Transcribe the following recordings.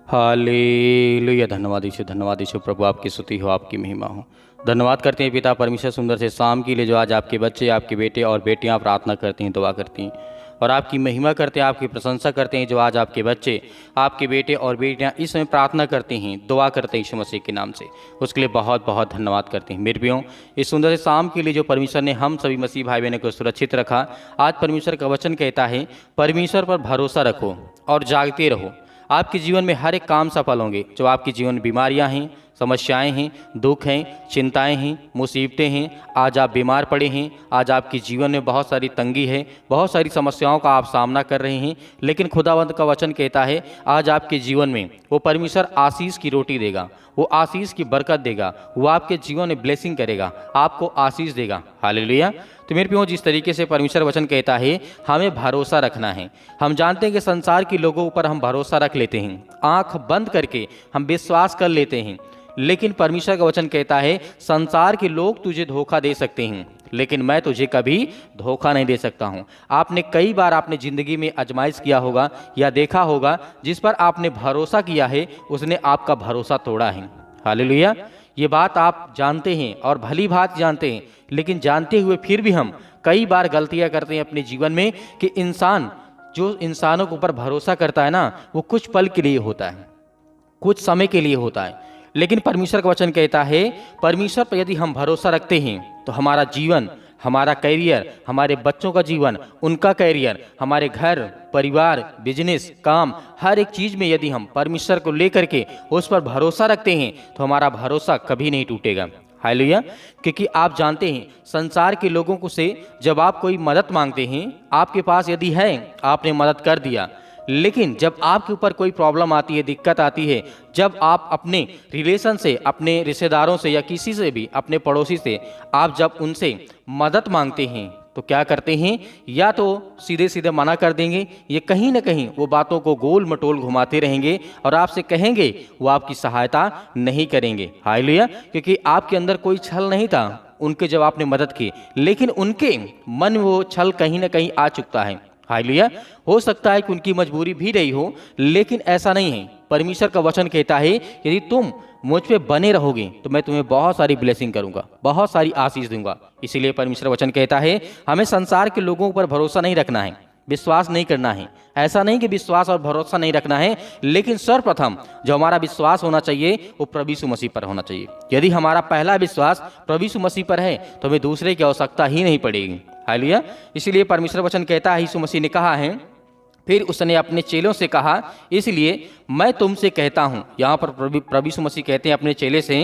Hallelujah. धन्यवाद यीशु प्रभु, आपकी स्तुति हो, आपकी महिमा हो। धन्यवाद करते हैं पिता परमेश्वर सुंदर से शाम के लिए जो आज आपके बच्चे, आपके बेटे और बेटियां प्रार्थना करती हैं, दुआ करती हैं और आपकी महिमा करते हैं, आपकी प्रशंसा करते हैं। जो आज आपके बच्चे, आपके बेटे और बेटियां इस समय प्रार्थना करते हैं, दुआ करते हैं यीशु मसीह के नाम से, उसके लिए बहुत बहुत धन्यवाद करते हैं। मेरे प्रियो, इस सुंदर से शाम के लिए जो परमेश्वर ने हम सभी मसीह भाई बहनों को सुरक्षित रखा, आज परमेश्वर का वचन कहता है परमेश्वर पर भरोसा रखो और जागते रहो, आपके जीवन में हर एक काम सफल होंगे। जो आपके जीवन में बीमारियां हैं, समस्याएं हैं, दुख हैं, चिंताएं हैं, मुसीबतें हैं, आज आप बीमार पड़े हैं, आज आपके जीवन में बहुत सारी तंगी है, बहुत सारी समस्याओं का आप सामना कर रहे हैं, लेकिन खुदावंत का वचन कहता है आज आपके जीवन में वो परमेश्वर आशीष की रोटी देगा, वो आशीष की बरकत देगा, वो आपके जीवन में ब्लेसिंग करेगा, आपको आशीष देगा। हालेलुया। तो मेरे प्रियो, जिस तरीके से परमेश्वर वचन कहता है हमें भरोसा रखना है। हम जानते हैं कि संसार के लोगों पर हम भरोसा रख लेते हैं, आंख बंद करके हम विश्वास कर लेते हैं, लेकिन परमेश्वर का वचन कहता है संसार के लोग तुझे धोखा दे सकते हैं, लेकिन मैं तुझे कभी धोखा नहीं दे सकता हूं। आपने कई बार आपने ज़िंदगी में आजमाइश किया होगा या देखा होगा, जिस पर आपने भरोसा किया है उसने आपका भरोसा तोड़ा है। हालेलुया। ये बात आप जानते हैं और भली बात जानते हैं, लेकिन जानते हुए फिर भी हम कई बार गलतियां करते हैं अपने जीवन में कि इंसान जो इंसानों के ऊपर भरोसा करता है ना, वो कुछ पल के लिए होता है, कुछ समय के लिए होता है, लेकिन परमेश्वर का वचन कहता है परमेश्वर पर यदि हम भरोसा रखते हैं तो हमारा जीवन, हमारा कैरियर, हमारे बच्चों का जीवन, उनका कैरियर, हमारे घर परिवार, बिजनेस, काम, हर एक चीज़ में यदि हम परमेश्वर को लेकर के उस पर भरोसा रखते हैं तो हमारा भरोसा कभी नहीं टूटेगा। हालेलुया। क्योंकि आप जानते हैं संसार के लोगों को से जब आप कोई मदद मांगते हैं, आपके पास यदि है, आपने मदद कर दिया, लेकिन जब आपके ऊपर कोई प्रॉब्लम आती है, दिक्कत आती है, जब आप अपने रिलेशन से, अपने रिश्तेदारों से या किसी से भी, अपने पड़ोसी से आप जब उनसे मदद मांगते हैं तो क्या करते हैं, या तो सीधे सीधे मना कर देंगे, ये कहीं ना कहीं वो बातों को गोल मटोल घुमाते रहेंगे और आपसे कहेंगे वो आपकी सहायता नहीं करेंगे। हालेलुया। क्योंकि आपके अंदर कोई छल नहीं था उनके जब आपने मदद की, लेकिन उनके मन में वो छल कहीं ना कहीं आ चुका है। हालेलुया। हो सकता है कि उनकी मजबूरी भी रही हो, लेकिन ऐसा नहीं है। परमेश्वर का वचन कहता है यदि तुम मुझ पे बने रहोगे तो मैं तुम्हें बहुत सारी ब्लेसिंग करूंगा, बहुत सारी आशीष दूंगा। इसीलिए परमेश्वर वचन कहता है हमें संसार के लोगों पर भरोसा नहीं रखना है, विश्वास नहीं करना है। ऐसा नहीं कि विश्वास और भरोसा नहीं रखना है, लेकिन सर्वप्रथम जो हमारा विश्वास होना चाहिए वो प्रभु यीशु मसीह पर होना चाहिए। यदि हमारा पहला विश्वास प्रभु यीशु मसीह पर है तो हमें दूसरे की आवश्यकता ही नहीं पड़ेगी। हालेलुया। इसीलिए परमेश्वर वचन कहता है, यीशु मसीह ने कहा है, फिर उसने अपने चेलों से कहा इसलिए मैं तुमसे कहता हूँ, यहाँ पर प्रभु यीशु मसीह कहते हैं अपने चेले से,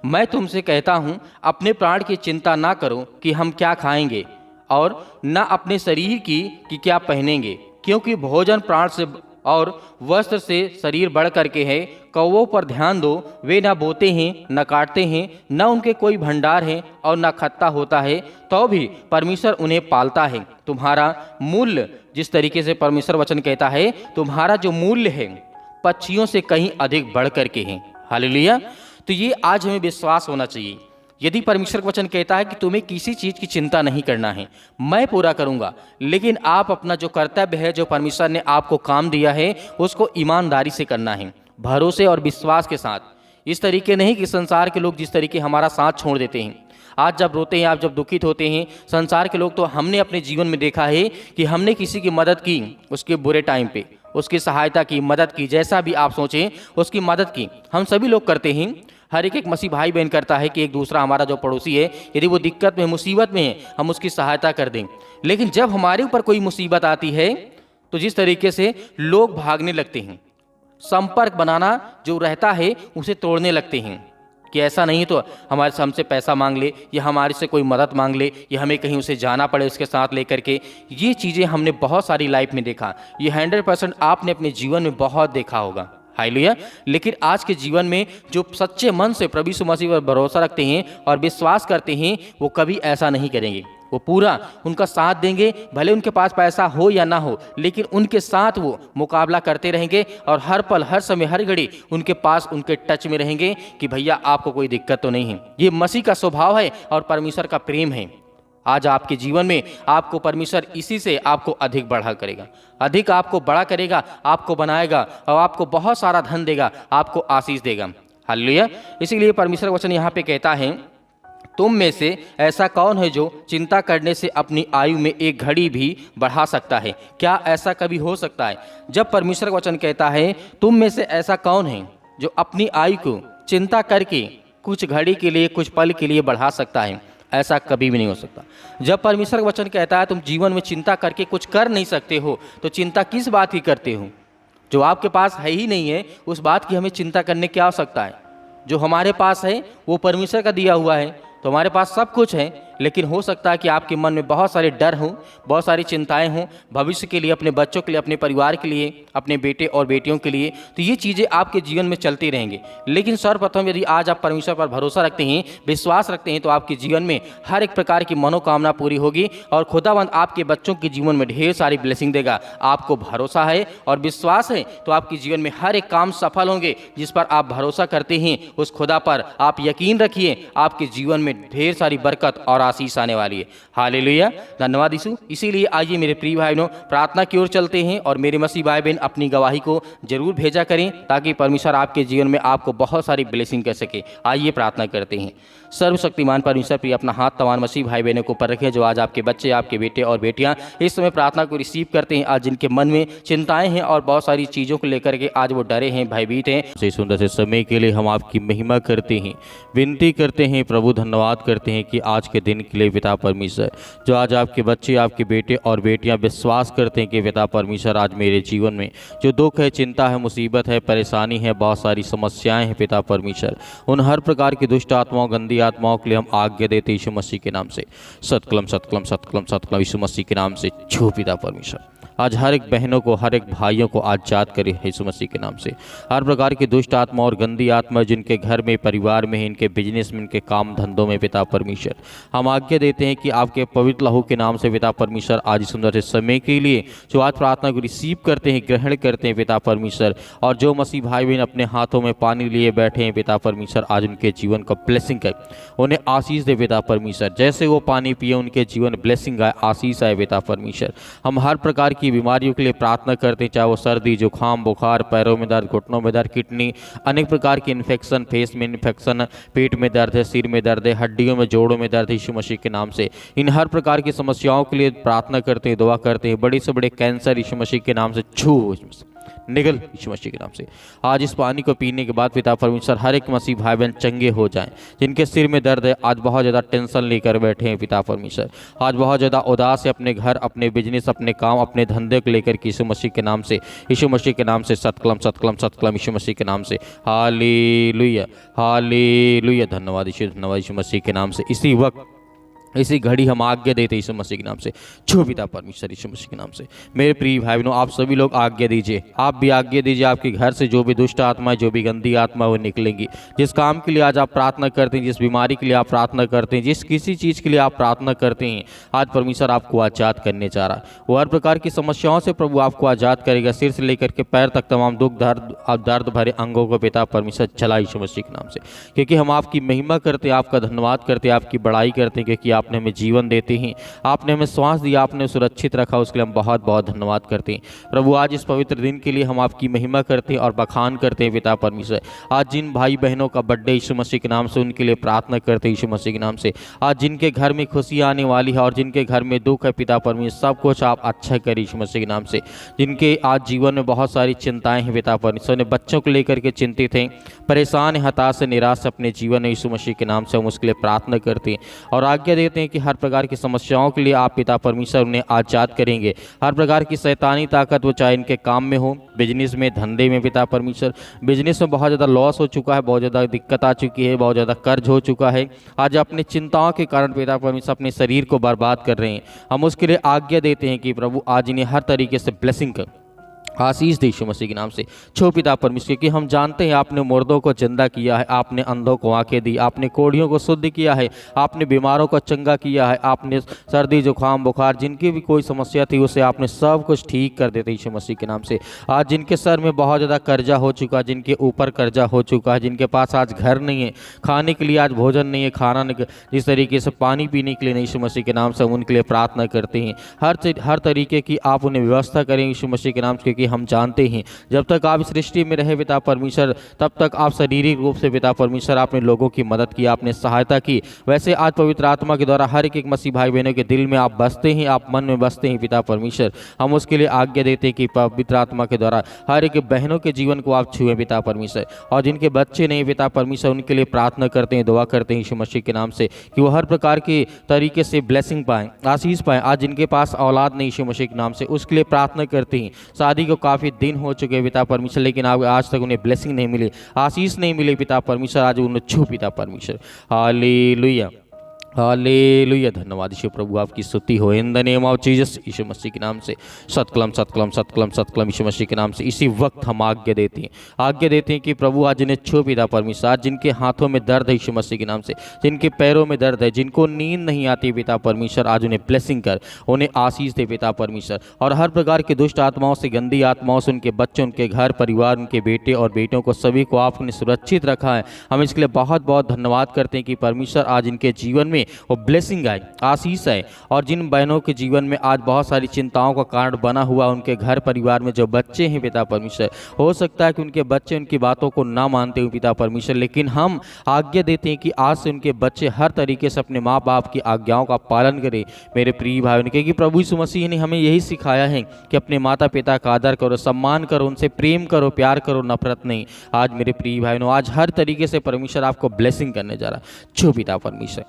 मैं तुमसे कहता हूँ अपने प्राण की चिंता ना करो कि हम क्या खाएंगे और न अपने शरीर की कि क्या पहनेंगे, क्योंकि भोजन प्राण से और वस्त्र से शरीर बढ़ करके है। कौवों पर ध्यान दो, वे न बोते हैं न काटते हैं, न उनके कोई भंडार है और न खत्ता होता है, तो भी परमेश्वर उन्हें पालता है। तुम्हारा मूल्य, जिस तरीके से परमेश्वर वचन कहता है तुम्हारा जो मूल्य है पक्षियों से कहीं अधिक बढ़ करके है। हालेलुया। तो ये आज हमें विश्वास होना चाहिए। यदि परमेश्वर का वचन कहता है कि तुम्हें किसी चीज़ की चिंता नहीं करना है, मैं पूरा करूंगा, लेकिन आप अपना जो कर्तव्य है, जो परमेश्वर ने आपको काम दिया है, उसको ईमानदारी से करना है, भरोसे और विश्वास के साथ। इस तरीके नहीं कि संसार के लोग जिस तरीके हमारा साथ छोड़ देते हैं। आज जब रोते हैं, आप जब दुखित होते हैं, संसार के लोग, तो हमने अपने जीवन में देखा है कि हमने किसी की मदद की उसके बुरे टाइम पे, उसकी सहायता की, मदद की, जैसा भी आप सोचें उसकी मदद की। हम सभी लोग करते हैं, हर एक मसीह भाई बहन करता है कि एक दूसरा, हमारा जो पड़ोसी है, यदि वो दिक्कत में, मुसीबत में है, हम उसकी सहायता कर दें। लेकिन जब हमारे ऊपर कोई मुसीबत आती है तो जिस तरीके से लोग भागने लगते हैं, संपर्क बनाना जो रहता है उसे तोड़ने लगते हैं कि ऐसा नहीं तो हमारे से हमसे पैसा मांग ले या हमारे से कोई मदद मांग ले या हमें कहीं उसे जाना पड़े उसके साथ लेकर के। ये चीज़ें हमने बहुत सारी लाइफ में देखा, ये 100% आपने अपने जीवन में बहुत देखा होगा। हालेलुया। लेकिन आज के जीवन में जो सच्चे मन से प्रभु यीशु मसीह पर भरोसा रखते हैं और विश्वास करते हैं, वो कभी ऐसा नहीं करेंगे। वो पूरा उनका साथ देंगे, भले उनके पास पैसा हो या ना हो, लेकिन उनके साथ वो मुकाबला करते रहेंगे और हर पल, हर समय, हर घड़ी उनके पास, उनके टच में रहेंगे कि भैया आपको कोई दिक्कत तो नहीं है। ये मसीह का स्वभाव है और परमेश्वर का प्रेम है। आज आपके जीवन में आपको परमेश्वर इसी से आपको अधिक बढ़ा करेगा, अधिक आपको बड़ा करेगा, आपको बनाएगा और आपको बहुत सारा धन देगा, आपको आशीष देगा। हालेलुया। इसीलिए परमेश्वर वचन यहाँ पे कहता है, तुम में से ऐसा कौन है जो चिंता करने से अपनी आयु में एक घड़ी भी बढ़ा सकता है? क्या ऐसा कभी हो सकता है? जब परमेश्वर वचन कहता है तुम में से ऐसा कौन है जो अपनी आयु को चिंता करके कुछ घड़ी के लिए, कुछ पल के लिए बढ़ा सकता है, ऐसा कभी भी नहीं हो सकता। जब परमेश्वर वचन कहता है तुम जीवन में चिंता करके कुछ कर नहीं सकते हो, तो चिंता किस बात की करते हो? जो आपके पास है ही नहीं है, उस बात की हमें चिंता करने की आवश्यकता है। जो हमारे पास है वो परमेश्वर का दिया हुआ है, तो हमारे पास सब कुछ है, लेकिन हो सकता है कि आपके मन में बहुत सारे डर हों, बहुत सारी चिंताएं हों, भविष्य के लिए, अपने बच्चों के लिए, अपने परिवार के लिए, अपने बेटे और बेटियों के लिए। तो ये चीज़ें आपके जीवन में चलती रहेंगी। लेकिन सर्वप्रथम यदि आज आप परमेश्वर पर भरोसा रखते हैं, विश्वास रखते हैं, तो आपके जीवन में हर एक प्रकार की मनोकामना पूरी होगी और खुदावंद आपके बच्चों के जीवन में ढेर सारी ब्लेसिंग देगा। आपको भरोसा है और विश्वास है तो आपके जीवन में हर एक काम सफल होंगे। जिस पर आप भरोसा करते हैं उस खुदा पर आप यकीन रखिए, आपके जीवन में ढेर सारी बरकत और आशीष आने वाली है। हालेलुया, धन्यवाद यीशु। इसीलिए आइए मेरे प्रिय भाई बहनों, प्रार्थना की ओर चलते हैं और मेरे मसीह भाई बहन अपनी गवाही को जरूर भेजा करें, ताकि परमेश्वर आपके जीवन में आपको बहुत सारी ब्लेसिंग कर सके। आइए प्रार्थना करते हैं। सर्वशक्तिमान परमेश्वर प्रिय अपना हाथ तमाम मसीह भाई बहनों को ऊपर रखें, जो आज आपके बच्चे, आपके बेटे और बेटियां इस समय प्रार्थना को रिसीव करते हैं। आज जिनके मन में चिंताएं हैं और बहुत सारी चीज़ों को लेकर के आज वो डरे हैं, भयभीत हैं, से सुंदर से समय के लिए हम आपकी महिमा करते हैं, विनती करते हैं प्रभु, धन्यवाद करते हैं कि आज के दिन के लिए पिता परमेश्वर, जो आज आपके बच्चे, आपके बेटे और बेटियां विश्वास करते हैं कि पिता परमेश्वर आज मेरे जीवन में जो दुख है, चिंता है, मुसीबत है, परेशानी है, बहुत सारी समस्याएं हैं पिता परमेश्वर, उन हर प्रकार की दुष्ट आत्माओं, गंदी आत्माओं के लिए हम आज्ञा देते यीशु मसीह के नाम से। सतकलम सतकलम सतकलम सतकलम यीशु मसीह के नाम से छू पिता परमेश्वर। आज हर एक बहनों को, हर एक भाइयों को आजाद करे यीशु मसीह के नाम से। हर प्रकार की दुष्ट आत्मा और गंदी आत्मा जिनके घर में, परिवार में, इनके बिजनेस में, इनके काम धंधों में पिता परमेश्वर, हम आज्ञा देते हैं कि आपके पवित्र लहू के नाम से पिता परमेश्वर आज सुंदर से समय के लिए जो आज प्रार्थना को रिसीव करते हैं, ग्रहण करते हैं पिता परमेश्वर, और जो मसीह भाई बहन अपने हाथों में पानी लिए बैठे हैं पिता परमेश्वर, आज उनके जीवन का ब्लेसिंग है, उन्हें आशीष दे पिता परमेश्वर। जैसे वो पानी पिए उनके जीवन ब्लेसिंग आए, आशीष आए पिता परमेश्वर। हम हर प्रकार की बीमारियों के लिए प्रार्थना करते हैं, चाहे वो सर्दी, जुकाम, बुखार, पैरों में दर्द, घुटनों में दर्द, किडनी, अनेक प्रकार की इन्फेक्शन, फेस में इन्फेक्शन, पेट में दर्द है, सिर में दर्द है, हड्डियों में, जोड़ों में दर्द है, यीशु मसीह के नाम से इन हर प्रकार की समस्याओं के लिए प्रार्थना करते हैं, दुआ करते हैं। बड़े से बड़े कैंसर यीशु मसीह के नाम से छू निगल यीशु मसीह के नाम से। आज इस पानी को पीने के बाद पिता परमेश्वर हर एक मसीह भाई बहन चंगे हो जाएं। जिनके सिर में दर्द है, आज बहुत ज़्यादा टेंशन लेकर बैठे हैं पिता परमेश्वर, आज बहुत ज़्यादा उदास है अपने घर, अपने बिजनेस, अपने काम, अपने धंधे को लेकर के यीशु मसीह के नाम से, यीशु मसीह के नाम से सतकलम सतकलम सतकलम यीशु मसीह के नाम से। हालेलुया हालेलुया, धन्यवाद यीशु, धन्यवाद यीशु मसीह के नाम से। इसी वक्त, इसी घड़ी हम आज्ञा देते यीशु मसीह के नाम से, छू पिता परमेश्वर यीशु मसीह के नाम से। मेरे प्रिय भाई बहनों, आप सभी लोग आज्ञा दीजिए, आप भी आज्ञा दीजिए, आपके घर से जो भी दुष्ट आत्मा है, जो भी गंदी आत्मा वो निकलेंगी। जिस काम के लिए आज आप प्रार्थना करते हैं, जिस बीमारी के लिए आप प्रार्थना करते हैं, जिस किसी चीज़ के लिए आप प्रार्थना करते हैं, आज परमेश्वर आपको आज़ाद करने जा रहा है। वो हर प्रकार की समस्याओं से प्रभु आपको आज़ाद करेगा, सिर से लेकर के पैर तक तमाम दुख, दर्द भरे अंगों को पिता परमेश्वर चला यीशु मसीह के नाम से। क्योंकि हम आपकी महिमा करते हैं, आपका धन्यवाद करते हैं, आपकी बड़ाई करते हैं, क्योंकि आपने हमें जीवन देते हैं, आपने हमें श्वास दिया, आपने सुरक्षित रखा, उसके लिए हम बहुत बहुत धन्यवाद करते हैं प्रभु। आज इस पवित्र दिन के लिए हम आपकी महिमा करते हैं और बखान करते हैं पिता परमेश्वर। आज जिन भाई बहनों का बर्थडे यीशु मसीह के नाम से, उनके लिए प्रार्थना करते हैं यीशु मसीह के नाम से। आज जिनके घर में खुशी आने वाली है और जिनके घर में दुख है पिता परमेश्वर, सब कुछ आप अच्छा करिए यीशु मसीह के नाम से। जिनके आज जीवन में बहुत सारी चिंताएं हैं पिता परमेश्वर, ने बच्चों को लेकर के चिंतित हैं, परेशान है, हताश, निराश अपने जीवन में, यीशु मसीह के नाम से हम उसके लिए प्रार्थना करते हैं और आज्ञा देते हैं कि हर प्रकार की समस्याओं के लिए आप पिता परमेश्वर उन्हें आज़ाद करेंगे। हर प्रकार की शैतानी ताकत, वो चाहे इनके काम में हो, बिजनेस में, धंधे में पिता परमेश्वर। बिजनेस में बहुत ज़्यादा लॉस हो चुका है, बहुत ज़्यादा दिक्कत आ चुकी है, बहुत ज़्यादा कर्ज हो चुका है, आज अपनी चिंताओं के कारण पिता परमेश्वर अपने शरीर को बर्बाद कर रहे हैं। हम उसके लिए आज्ञा देते हैं कि प्रभु आज इन्हें हर तरीके से ब्लेसिंग कर, आशीष दे यीशु मसीह के नाम से। छो पिता परमेश्वर, कि हम जानते हैं आपने मुर्दों को जिंदा किया है, आपने अंधों को आंखें दी, आपने कोढ़ियों को शुद्ध किया है, आपने बीमारों को चंगा किया है, आपने सर्दी जुकाम बुखार जिनकी भी कोई समस्या थी उसे आपने सब कुछ ठीक कर देते यीशु मसीह के नाम से। आज जिनके सर में बहुत ज़्यादा कर्जा हो चुका, जिनके ऊपर कर्जा हो चुका है, जिनके पास आज घर नहीं है, खाने के लिए आज भोजन नहीं है, खाना नहीं, जिस तरीके से पानी पीने के लिए नहीं, यीशु मसीह के नाम से हम उनके लिए प्रार्थना करते हैं। हर तरीके की आप उन्हें व्यवस्था करें यीशु मसीह के नाम से, क्योंकि हम जानते हैं जब तक आप इस सृष्टि में रहे पिता परमेश्वर, तब तक आप शारीरिक रूप से पिता परमेश्वर आपने लोगों की मदद की, आपने सहायता की। वैसे आज पवित्र आत्मा के द्वारा हर एक मसीह भाई बहनों के दिल में आप बसते हैं, आप मन में बसते हैं पिता परमेश्वर। हम उसके लिए आज्ञा देते हैं कि पवित्र आत्मा के द्वारा हर एक बहनों के जीवन को आप छुएं पिता परमेश्वर, और जिनके बच्चे नहीं पिता परमेश्वर उनके लिए प्रार्थना करते हैं, दुआ करते हैं यीशु मसीह के नाम से कि वो हर प्रकार के तरीके से ब्लेसिंग पाएं, आशीष पाएं। आज जिनके पास औलाद नहीं यीशु मसीह के नाम से उसके लिए प्रार्थना करते हैं। शादी को काफ़ी दिन हो चुके हैं पिता परमेश्वर, लेकिन आज तक उन्हें ब्लेसिंग नहीं मिली, आशीष नहीं मिली पिता परमेश्वर, आज उन्हें छू पिता परमेश्वर। Hallelujah, hallelujah. धन्यवाद यीशु प्रभु, आपकी स्तुति हो in the name of Jesus यीशु मसीह के नाम से। सतकलम सतकलम सतकलम सतकलम यीशु मसीह के नाम से। इसी वक्त हम आज्ञा देते हैं कि प्रभु आज इन्हें छू पिता परमेश्वर। आज जिनके हाथों में दर्द है यीशु मसीह के नाम से, जिनके पैरों में दर्द है, जिनको नींद नहीं आती पिता परमेश्वर, आज उन्हें ब्लेसिंग कर, उन्हें आशीष दे पिता परमेश्वर। और हर प्रकार की दुष्ट आत्माओं से, गंदी आत्माओं से उनके बच्चों, उनके घर परिवार, उनके बेटे और बेटियों को सभी को आपने सुरक्षित रखा है। हम इसके लिए बहुत बहुत धन्यवाद करते हैं कि परमेश्वर आज इनके जीवन में वो ब्लेसिंग आए, आशीष आए। और जिन बहनों के जीवन में आज बहुत सारी चिंताओं का कारण बना हुआ, उनके घर परिवार में जो बच्चे हैं पिता परमेश्वर, हो सकता है कि उनके बच्चे उनकी बातों को ना मानते हो पिता परमेश्वर, लेकिन हम आज्ञा देते हैं कि आज से उनके बच्चे हर तरीके से अपने माँ बाप की आज्ञाओं का पालन करें मेरे प्रिय भाई, क्योंकि प्रभु यीशु मसीह ने हमें यही सिखाया है कि अपने माता पिता का आदर करो, सम्मान करो, उनसे प्रेम करो, प्यार करो, नफरत नहीं। आज मेरे प्रिय भाई, आज हर तरीके से परमेश्वर आपको ब्लेसिंग करने जा रहा है। छो पिता परमेश्वर,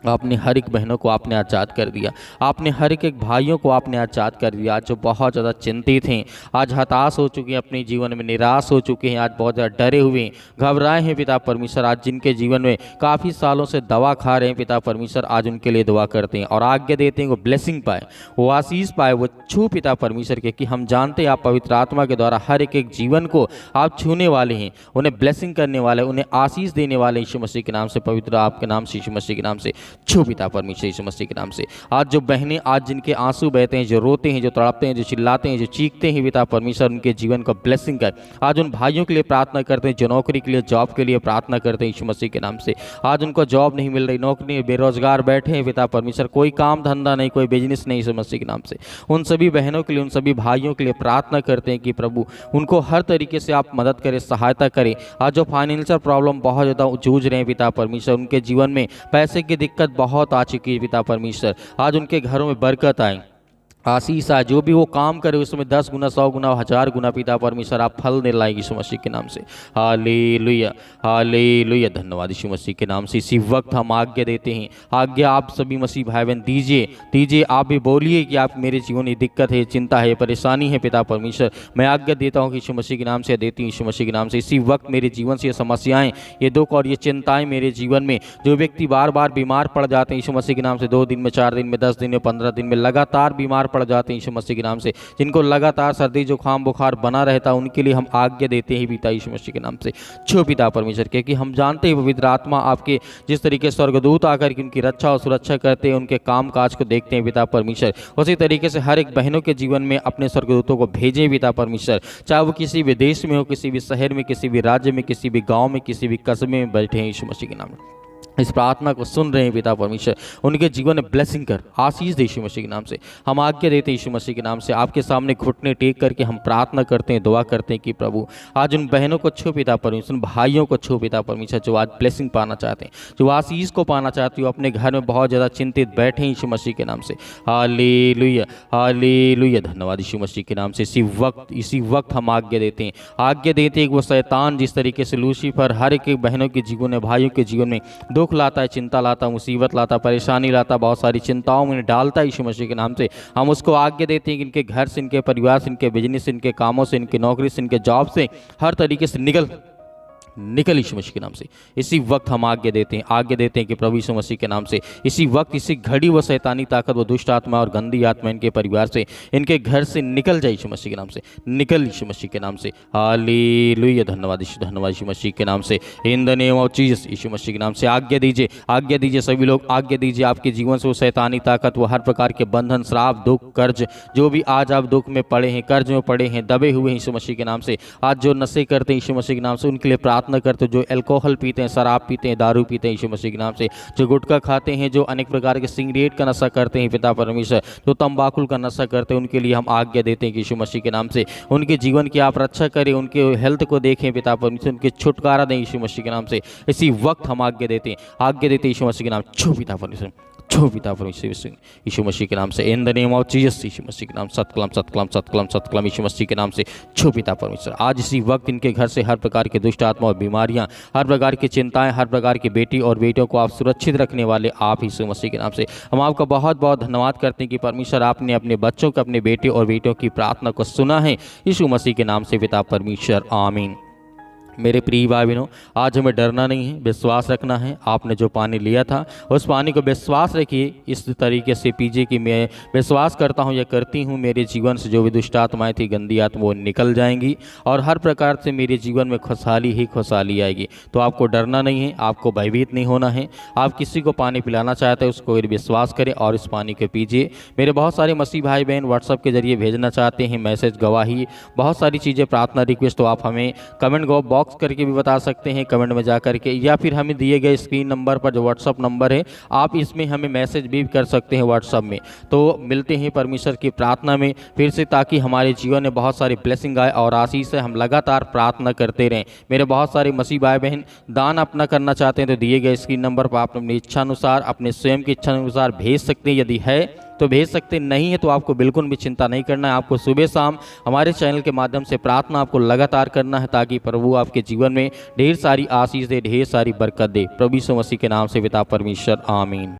आपने हर एक बहनों को आपने आज़ाद कर दिया, आपने हर एक भाइयों को आपने आज़ाद कर दिया। आज जो बहुत ज़्यादा चिंतित हैं, आज हताश हो चुके हैं, अपने जीवन में निराश हो चुके हैं, आज बहुत ज़्यादा डरे हुए हैं, घबराए हैं पिता परमेश्वर, आज जिनके जीवन में काफ़ी सालों से दवा खा रहे हैं पिता परमेश्वर, आज उनके लिए दुआ करते हैं और आज्ञा देते हैं वो ब्लेसिंग पाए, वो आशीष पाए, वो छू पिता परमेश्वर के, कि हम जानते हैं आप पवित्र आत्मा के द्वारा हर एक जीवन को आप छूने वाले हैं, उन्हें ब्लेसिंग करने वाले, उन्हें आशीष देने वाले यीशु मसीह के नाम से, पवित्र आपके नाम से, यीशु मसीह के नाम से। छो पिता परमेश्वर यीशु मसीह के नाम से। आज जो बहनें, आज जिनके आंसू बहते हैं, जो रोते हैं, जो तड़पते हैं, जो चिल्लाते हैं, जो चीखते हैं पिता परमेश्वर, उनके जीवन को ब्लेसिंग कर। आज उन भाइयों के लिए प्रार्थना करते हैं जो नौकरी के लिए, जॉब के लिए प्रार्थना करते हैं यीशु मसीह के नाम से। आज उनको जॉब नहीं मिल रही, नौकरी, बेरोजगार बैठे हैं पिता परमेश्वर, कोई काम धंधा नहीं, कोई बिजनेस नहीं यीशु मसीह के नाम से। उन सभी बहनों के लिए, उन सभी भाइयों के लिए प्रार्थना करते हैं कि प्रभु उनको हर तरीके से आप मदद करें, सहायता करें। आज जो फाइनेंशियल प्रॉब्लम बहुत ज़्यादा जूझ रहे हैं पिता परमेश्वर, उनके जीवन में पैसे की दिक्कत बहुत आ चुकी है पिता परमेश्वर, आज उनके घरों में बरकत आए, आशीष आए, जो भी वो काम करे उसमें 10 गुना, 100 गुना, 1000 गुना पिता परमेश्वर आप फल दे लाएगी यीशु मसीह के नाम से। Hallelujah, hallelujah. धन्यवाद यीशु मसीह के नाम से। इसी वक्त हम आज्ञा देते हैं, आज्ञा आप सभी मसीह भाई बहन दीजिए, आप भी बोलिए कि आप मेरे जीवन में दिक्कत है, चिंता है, परेशानी है पिता परमेश्वर, मैं आज्ञा देता हूँ कि यीशु मसीह के नाम से देती हूँ, यीशु मसीह के नाम से। इसी वक्त मेरे जीवन से ये समस्याएं, ये दुख और ये चिंताएं मेरे जीवन में, जो व्यक्ति बार बार बीमार पड़ जाते हैं यीशु मसीह के नाम से, 2 दिन में, 4 दिन में, 10 दिन में, 15 दिन में लगातार बीमार पड़ जाते हैं यीशु मसीह के नाम से, जिनको लगातार सर्दी जुकाम बुखार बना रहता है, उनके लिए हम आज्ञा देते हैं पिता यीशु मसीह के नाम से। छो पिता परमेश्वर के, कि हम जानते हैं पवित्र आत्मा आपके जिस तरीके स्वर्गदूत आकर के उनकी रक्षा और सुरक्षा करते हैं, उनके काम काज को देखते हैं पिता परमेश्वर, उसी तरीके से हर एक बहनों के जीवन में अपने स्वर्गदूतों को भेजें पिता परमेश्वर, चाहे वो किसी भी देश में हो, किसी भी शहर में, किसी भी राज्य में, किसी भी गाँव में, किसी भी कस्बे में बैठे हैं यीशु मसीह के नाम में। इस प्रार्थना को सुन रहे हैं पिता परमेश्वर, उनके जीवन में ब्लेसिंग कर, आशीष दे यीशु मसीह के नाम से। हम आज्ञा देते हैं यीशु मसीह के नाम से, आपके सामने घुटने टेक करके हम प्रार्थना करते हैं, दुआ करते हैं कि प्रभु आज उन बहनों को छू पिता परमेश्वर, उन भाइयों को छू पिता परमेश्वर, जो आज ब्लेसिंग पाना चाहते हैं, जो आशीष को पाना चाहते हो, अपने घर में बहुत ज़्यादा चिंतित बैठे हैं यीशु मसीह के नाम से। Hallelujah, hallelujah. धन्यवाद यीशु मसीह के नाम से। इसी वक्त हम आज्ञा देते हैं कि वो शैतान जिस तरीके से लूसीफर हर एक बहनों के जीवन में, भाइयों के जीवन में दुख लाता है, चिंता लाता, मुसीबत लाता, परेशानी लाता, बहुत सारी चिंताओं में डालता है यीशु मसीह के नाम से, हम उसको आज्ञा देते हैं कि इनके घर से, इनके परिवार से, इनके बिजनेस से, इनके कामों से, इनकी नौकरी से, इनके जॉब से हर तरीके से निकल यीशु मसीह के नाम से। इसी वक्त हम आज्ञा देते हैं कि प्रभु यीशु मसीह के नाम से इसी वक्त, इसी घड़ी वो शैतानी ताकत, वो दुष्ट आत्मा और गंदी आत्मा इनके परिवार से, इनके घर से निकल जाए यीशु मसीह के नाम से, निकल यीशु मसीह के नाम से। हालेलुया, धन्यवाद यीशु मसीह के नाम से। In the name of Jesus यीशु मसीह के नाम से आज्ञा दीजिए सभी लोग, आज्ञा दीजिए आपके जीवन से वो शैतानी ताकत, वो हर प्रकार के बंधन, श्राप, दुख, कर्ज, जो भी आज आप दुख में पड़े हैं, कर्ज में पड़े हैं, दबे हुए हैं यीशु मसीह के नाम से, आज जो नशे करते हैं यीशु मसीह के नाम से उनके लिए प्रार्थना करते हैं, जो अल्कोहल पीते हैं, शराब पीते हैं, दारू पीते हैं यीशु मसीह के नाम से, जो गुटखा खाते हैं, जो अनेक प्रकार के सिगरेट का नशा करते हैं पिता परमेश्वर, जो तंबाकू का नशा करते हैं, उनके लिए हम आज्ञा देते हैं कि यीशु मसीह के नाम से उनके जीवन की आप रक्षा करें, उनके हेल्थ को देखें पिता परमेश्वर, उनके छुटकारा दें यीशु मसीह के नाम से। इसी वक्त हम आज्ञा देते हैं यीशु मसीह के नाम, छो पिता परमेश्वर, छो पिता परमेश्वर यीशु मसीह के नाम से। In the name of Jesus यीशु मसीह के नाम, सतकलम यीशु मसीह के नाम से, छो पिता परमेश्वर। आज इसी वक्त इनके घर से हर प्रकार के दुष्ट आत्मा और बीमारियां, हर प्रकार की चिंताएं, हर प्रकार की बेटी और बेटियों को आप सुरक्षित रखने वाले आप यीशु मसीह के नाम से हम आपका बहुत बहुत धन्यवाद करते हैं कि परमेश्वर आपने अपने बच्चों को, अपने बेटे और बेटियों की प्रार्थना को सुना है यीशु मसीह के नाम से पिता परमेश्वर, आमीन। मेरे प्रिय भाई बहनों, आज हमें डरना नहीं है, विश्वास रखना है। आपने जो पानी लिया था उस पानी को विश्वास रखिए, इस तरीके से पीजिए कि मैं विश्वास करता हूँ या करती हूँ मेरे जीवन से जो भी दुष्ट आत्माएँ थी, गंदी आत्मा, वो निकल जाएंगी और हर प्रकार से मेरे जीवन में खुशहाली ही खुशहाली आएगी। तो आपको डरना नहीं है, आपको भयभीत नहीं होना है। आप किसी को पानी पिलाना चाहते हैं उसको विश्वास करें और इस पानी को पीजिए। मेरे बहुत सारे मसीह भाई बहन व्हाट्सएप के जरिए भेजना चाहते हैं मैसेज, गवाही, बहुत सारी चीज़ें, प्रार्थना, रिक्वेस्ट, तो आप हमें कमेंट बॉक्स करके भी बता सकते हैं, कमेंट में जा करके, या फिर हमें दिए गए स्क्रीन नंबर पर जो व्हाट्सअप नंबर है आप इसमें हमें मैसेज भी कर सकते हैं व्हाट्सअप में। तो मिलते हैं परमेश्वर की प्रार्थना में फिर से, ताकि हमारे जीवन में बहुत सारी ब्लेसिंग आए और आशीष है, हम लगातार प्रार्थना करते रहें। मेरे बहुत सारे मसीह भाई बहन दान अपना करना चाहते हैं तो दिए गए स्क्रीन नंबर पर आप अपनी इच्छा अनुसार, अपने स्वयं की इच्छा अनुसार भेज सकते हैं। यदि है तो भेज सकते, नहीं है तो आपको बिल्कुल भी चिंता नहीं करना है। आपको सुबह शाम हमारे चैनल के माध्यम से प्रार्थना आपको लगातार करना है, ताकि प्रभु आपके जीवन में ढेर सारी आशीष दे, ढेर सारी बरकत दे। प्रभु यीशु मसीह के नाम से पिता परमेश्वर, आमीन।